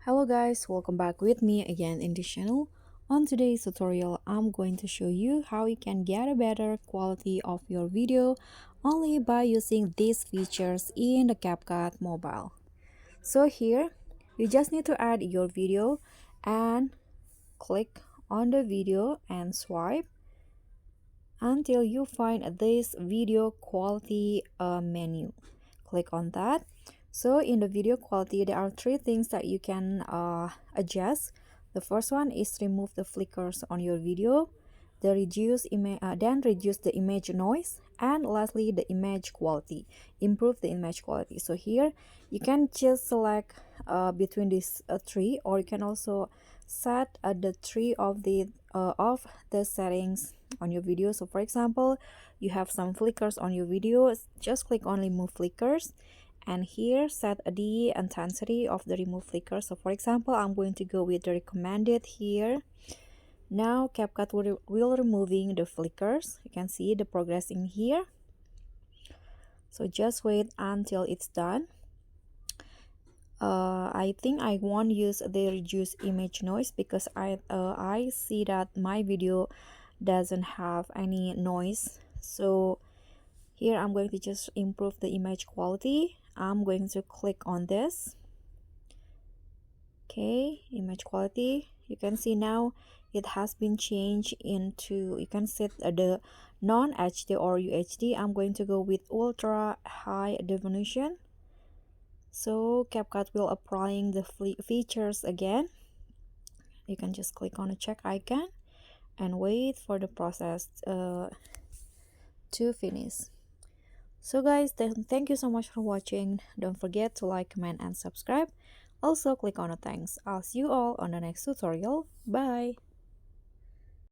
Hello guys, welcome back with me again in this channel. On today's tutorial, I'm going to show you how you can get a better quality of your video only by using these features in the CapCut mobile. So here, you just need to add your video and click on the video and swipe until you find this video quality menu. Click on that. So in the video quality, there are three things that you can adjust. The first one is remove the flickers on your video, then reduce the image noise, and lastly the image quality, improve the image quality. So here you can just select between these three, or you can also set the three of the settings on your video. So for example, you have some flickers on your video, just click on remove flickers, and here set the intensity of the remove flicker. So for example, I'm going to go with the recommended here. Now CapCut will removing the flickers. You can see the progress in here, so just wait until it's done. I think I won't use the reduce image noise because I see that my video doesn't have any noise. So here I'm going to just improve the image quality. I'm going to click on this. Okay, image quality. You can see now it has been changed into, you can set the non-HD or UHD. I'm going to go with ultra high definition. So CapCut will applying the features again. You can just click on the check icon and wait for the process to finish. So guys, thank you so much for watching. Don't forget to like, comment, and subscribe. Also click on the thanks. I'll see you all on the next tutorial. Bye.